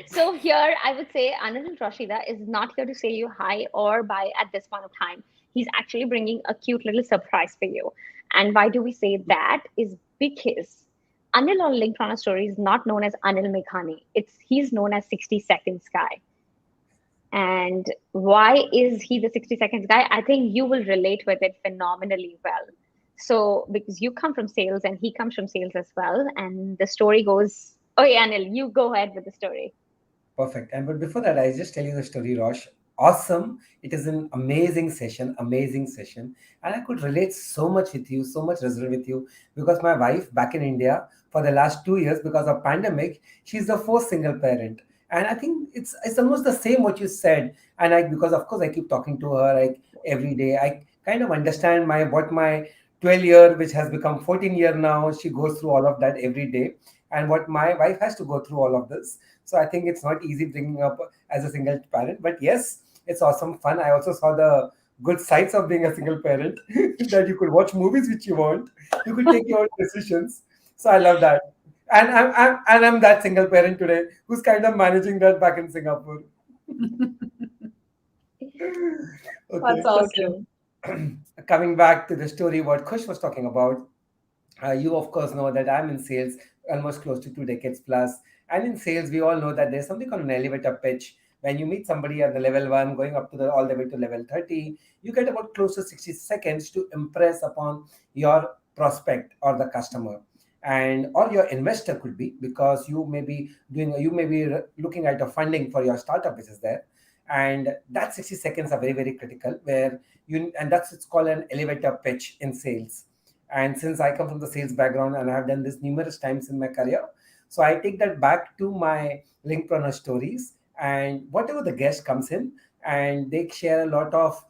A: So here I would say Anil Rashida is not here to say you hi or bye at this point of time. He's actually bringing a cute little surprise for you. And why do we say that? Is because Anil on Linkedpreneur Stories is not known as Anil Mekhani. He's known as 60 Seconds Guy. And why is he the 60 Seconds Guy? I think you will relate with it phenomenally well. So because you come from sales and he comes from sales as well, and the story goes. Oh, yeah, Anil, you go ahead with the story.
F: Perfect. And but before that, I just tell you the story, Rosh. Awesome. It is an amazing session. And I could relate so much with you, so much resonate with you because my wife back in India for the last 2 years, because of pandemic, she's the first single parent. And I think it's almost the same what you said. And I because of course I keep talking to her like every day. I kind of understand my 12 year, which has become 14-year now. She goes through all of that every day. And what my wife has to go through all of this, so I think it's not easy bringing up as a single parent. But yes, it's awesome fun. I also saw the good sides of being a single parent that you could watch movies which you want. You could take your own decisions. So I love that. And I'm that single parent today who's kind of managing that back in Singapore. Okay.
G: That's
A: So
G: awesome.
A: true.
F: Coming back to the story what Kush was talking about, you of course know that I'm in sales almost close to 2 decades plus, And in sales, we all know that there's something called an elevator pitch. When you meet somebody at the level one, going up to the all the way to level 30, you get about close to 60 seconds to impress upon your prospect or the customer. And or your investor could be, because you may be looking at a funding for your startup which is there. And that 60 seconds are very, very critical, where you and that's it's called an elevator pitch in sales. And since I come from the sales background and I've done this numerous times in my career, so I take that back to my Linkpreneur stories, and whatever the guest comes in, and they share a lot of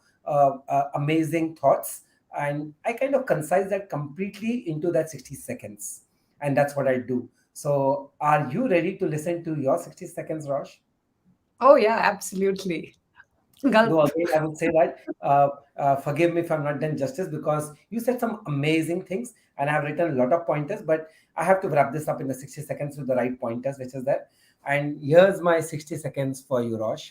F: amazing thoughts, and I kind of concise that completely into that 60 seconds, and that's what I do. So, are you ready to listen to your 60 seconds, Rosh?
G: Oh, yeah, absolutely.
F: Though
G: Gulp.
F: again, I would say that forgive me if I'm not done justice, because you said some amazing things and I've written a lot of pointers, but I have to wrap this up in the 60 seconds with the right pointers, which is that. And here's my 60 seconds for you, Rosh.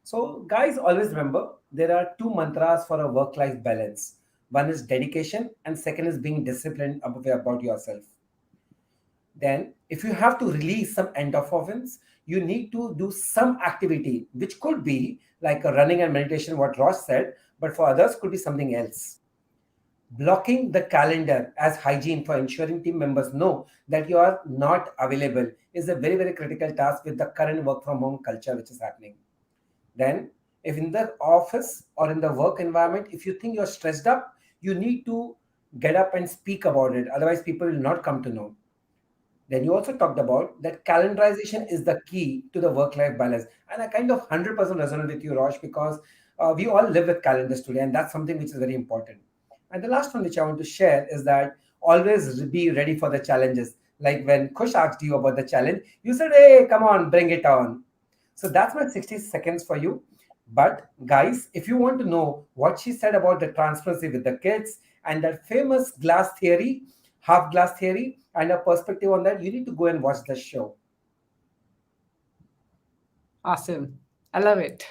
F: So, guys, always remember there are two mantras for a work life balance. One is dedication, and second is being disciplined about yourself. Then, if you have to release some endorphins, you need to do some activity, which could be like a running and meditation, what Ross said, but for others, could be something else. Blocking the calendar as hygiene for ensuring team members know that you are not available is a very, very critical task with the current work from home culture which is happening. Then, if in the office or in the work environment, if you think you're stressed up, you need to get up and speak about it. Otherwise, people will not come to know. Then you also talked about that calendarization is the key to the work-life balance. And I kind of 100% resonate with you, Rosh, because we all live with calendars today, and that's something which is very important. And the last one which I want to share is that always be ready for the challenges. Like when Kush asked you about the challenge, you said, hey, come on, bring it on. So that's my 60 seconds for you. But guys, if you want to know what she said about the transparency with the kids and that famous glass theory, half glass theory, and a perspective on that, you need to go and watch the show.
G: Awesome. I love it.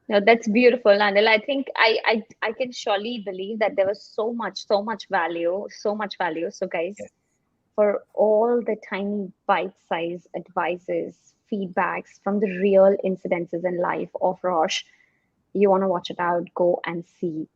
A: No, that's beautiful, Anil. I think I can surely believe that there was so much value, so much value. So, guys,
F: Yes.
A: for all the tiny bite-sized advices, feedbacks from the real incidences in life of Rosh, you want to watch it out, go and see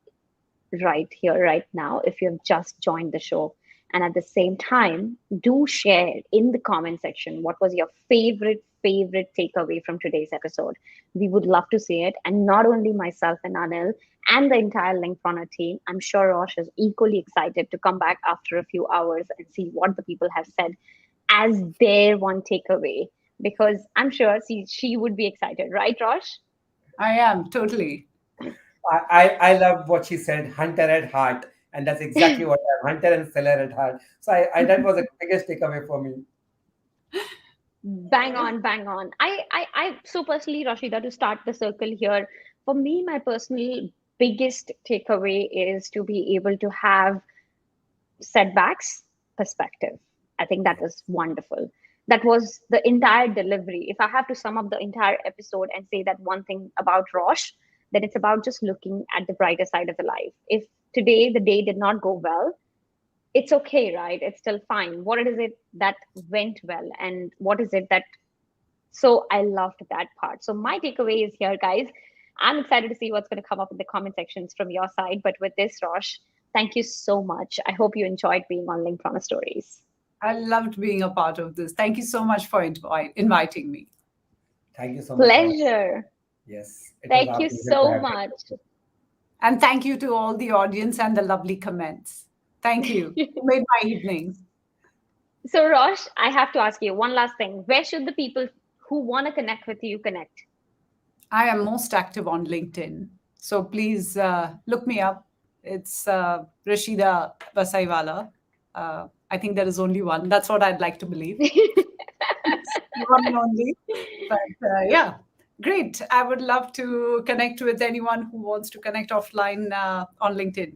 A: right here, right now, if you've just joined the show. And at the same time, do share in the comment section what was your favorite takeaway from today's episode. We would love to see it. And not only myself and Anil and the entire Linkpreneur team, I'm sure Rosh is equally excited to come back after a few hours and see what the people have said as their one takeaway. Because I'm sure she would be excited, right, Rosh?
G: I am totally.
F: I love what she said, hunter at heart. And that's exactly what I'm, hunter and seller at heart. So that was the biggest takeaway for me.
A: Bang on, bang on. So personally, Rashida, to start the circle here, for me, my personal biggest takeaway is to be able to have setbacks perspective. I think that was wonderful. That was the entire delivery. If I have to sum up the entire episode and say that one thing about Rosh, then it's about just looking at the brighter side of the life. If today the day did not go well, it's okay, right? It's still fine. What is it that went well, and what is it that, so I loved that part. So my takeaway is here, guys. I'm excited to see what's going to come up in the comment sections from your side. But with this, Rosh, thank you so much. I hope you enjoyed being on Linkpreneur Stories.
G: I loved being a part of this. Thank you so much for inviting me.
F: Thank you so much, Rosh.
A: Pleasure.
F: Yes, it was
A: Thank
F: our
A: you
F: pleasure to
A: so
F: have
A: much.
F: you.
G: And thank you to all the audience and the lovely comments. Thank you. You made my evening.
A: So, Rosh, I have to ask you one last thing. Where should the people who want to connect with you connect?
G: I am most active on LinkedIn. So please look me up. It's Rashida Vasaiwala. I think there is only one. That's what I'd like to believe. One and only. But yeah, great. I would love to connect with anyone who wants to connect offline on LinkedIn.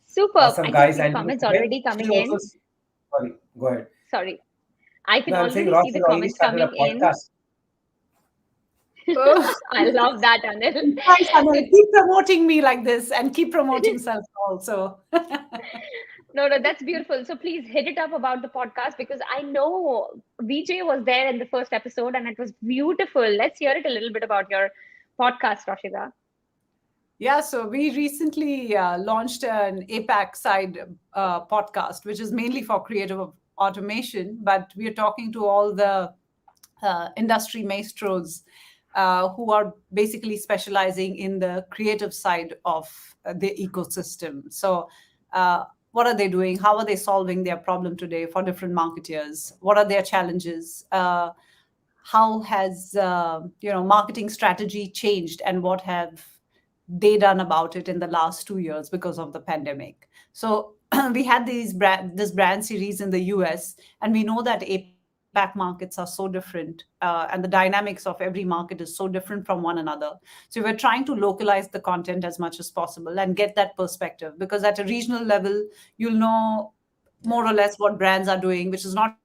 A: Superb.
F: Awesome,
A: I can
F: guys.
A: see the
F: And
A: comments
F: when
A: already
F: she
A: coming
F: also,
A: in.
F: sorry, go ahead.
A: Sorry. I can
F: No, I'm saying
A: already
F: Ross
A: see the
F: has already
A: comments
F: started a
A: coming in.
F: podcast.
G: Oh,
A: I love that, Anil.
G: thanks, Anil. Keep promoting me like this and keep promoting self also.
A: No, no, that's beautiful. So please hit it up about the podcast because I know VJ was there in the first episode and it was beautiful. Let's hear it a little bit about your podcast, Rashida.
G: Yeah, so we recently launched an APAC side podcast, which is mainly for creative automation, but we are talking to all the industry maestros who are basically specializing in the creative side of the ecosystem. So, what are they doing? How are they solving their problem today for different marketeers? What are their challenges? How has marketing strategy changed, and what have they done about it in the last 2 years because of the pandemic? So we had this brand series in the US, and we know that APAC markets are so different, and the dynamics of every market is so different from one another. So we're trying to localize the content as much as possible and get that perspective, because at a regional level, you'll know more or less what brands are doing, which is not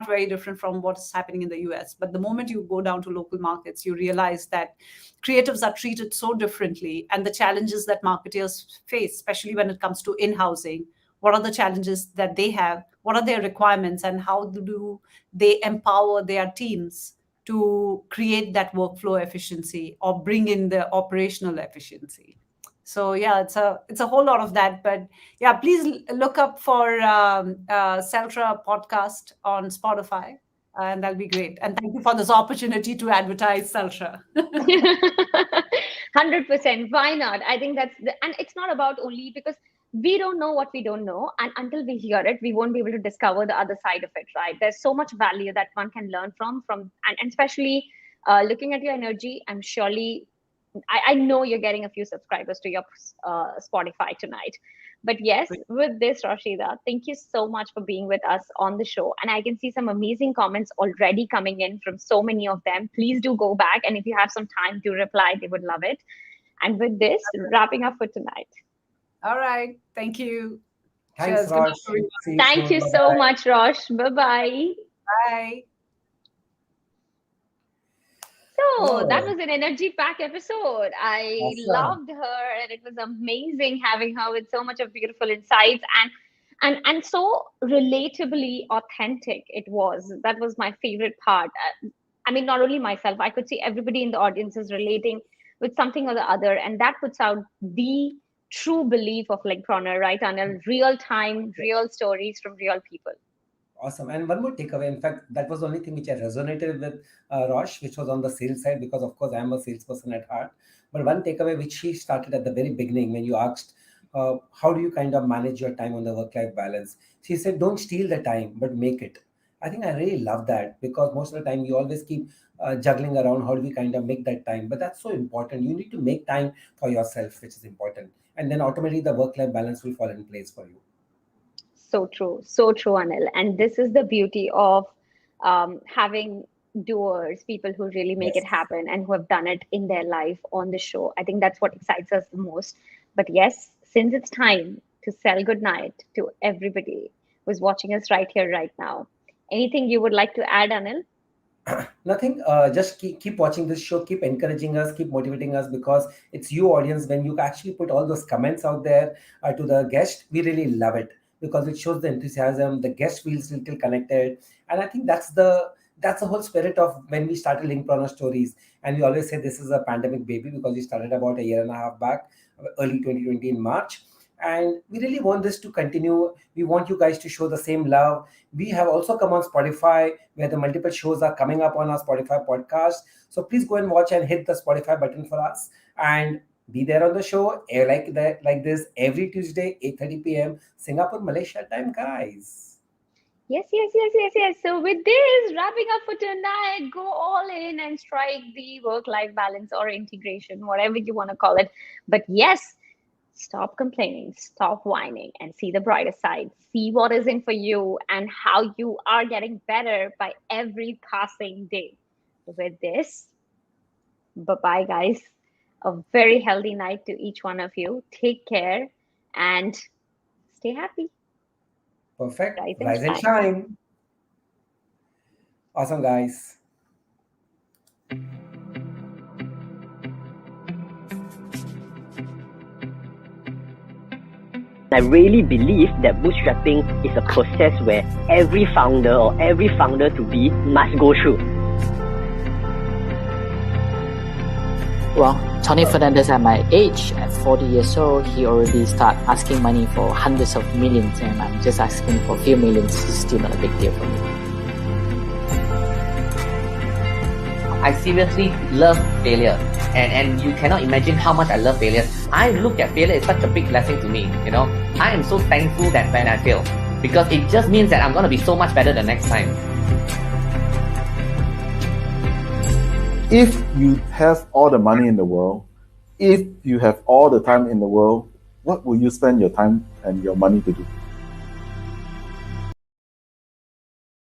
G: very different from what's happening in the US. But the moment you go down to local markets, you realize that creatives are treated so differently, and the challenges that marketers face, especially when it comes to in housing, what are the challenges that they have, what are their requirements, and how do they empower their teams to create that workflow efficiency or bring in the operational efficiency. So yeah, it's a whole lot of that. But yeah, please look up for Celtra podcast on Spotify, and that'll be great. And thank you for this opportunity to advertise Celtra.
A: 100%. Why not? I think and it's not about only because we don't know what we don't know. And until we hear it, we won't be able to discover the other side of it, right? There's so much value that one can learn and especially looking at your energy, I know you're getting a few subscribers to your Spotify tonight. But yes, with this, Rashida, thank you so much for being with us on the show. And I can see some amazing comments already coming in from so many of them. Please do go back. And if you have some time to reply, they would love it. And with this, wrapping up for tonight.
G: All right. Thank you.
F: Thanks,
G: Cheers. Good
F: Raj.
G: night, everyone.
F: See you
A: Thank
F: soon.
A: you
F: Bye
A: so
F: bye.
A: much, Rosh. Bye bye.
G: Bye.
A: So that
F: Oh,
A: was an energy packed episode. I
F: awesome.
A: loved her and it was amazing having her with so much of beautiful insights and so relatably authentic it was. That was my favorite part. I mean, not only myself, I could see everybody in the audience is relating with something or the other, and that puts out the true belief of Linkpreneur, right? On real time, real stories from real people.
F: Awesome. And one more takeaway. In fact, that was the only thing which I resonated with Rosh, which was on the sales side, because of course I'm a salesperson at heart. But one takeaway which she started at the very beginning when you asked, how do you kind of manage your time on the work-life balance? She said, don't steal the time, but make it. I think I really love that, because most of the time you always keep juggling around how do we kind of make that time. But that's so important. You need to make time for yourself, which is important. And then automatically the work-life balance will fall in place for you.
A: So true, Anil. And this is the beauty of having doers, people who really make it
F: Yes.
A: happen and who have done it in their life on the show. I think that's what excites us the most. But yes, since it's time to sell goodnight to everybody who's watching us right here, right now, anything you would like to add, Anil?
F: Nothing. Just keep watching this show, keep encouraging us, keep motivating us, because it's you, audience. When you actually put all those comments out there to the guest, we really love it, because it shows the enthusiasm. The guest feels little connected, and I think that's the whole spirit of when we started Linkpreneur Stories. And we always say this is a pandemic baby, because we started about a year and a half back, early 2020 in March. And we really want this to continue. We want you guys to show the same love. We have also come on Spotify, where the multiple shows are coming up on our Spotify podcast. So please go and watch and hit the Spotify button for us, and be there on the show like this every Tuesday, 8:30 p.m. Singapore, Malaysia time, guys.
A: Yes. So with this, wrapping up for tonight, go all in and strike the work-life balance or integration, whatever you want to call it. But yes, stop complaining, stop whining, and see the brighter side. See what is in for you and how you are getting better by every passing day. With this, bye-bye, guys. A very healthy night to each one of you. Take care and stay happy.
F: Perfect.
A: Rise and
F: Rise and
A: shine.
F: shine. Awesome, guys.
B: I really believe that bootstrapping is a process where every founder or every founder to be must go through.
C: Well, Tony Fernandez at my age, at 40 years old, he already start asking money for hundreds of millions, and I'm just asking for a few millions. It's still not a big deal for me.
D: I seriously love failure, and you cannot imagine how much I love failure. I look at failure as such a big blessing to me. I am so thankful that when I fail, because it just means that I'm going to be so much better the next time.
E: If you have all the money in the world, if you have all the time in the world, what will you spend your time and your money to do?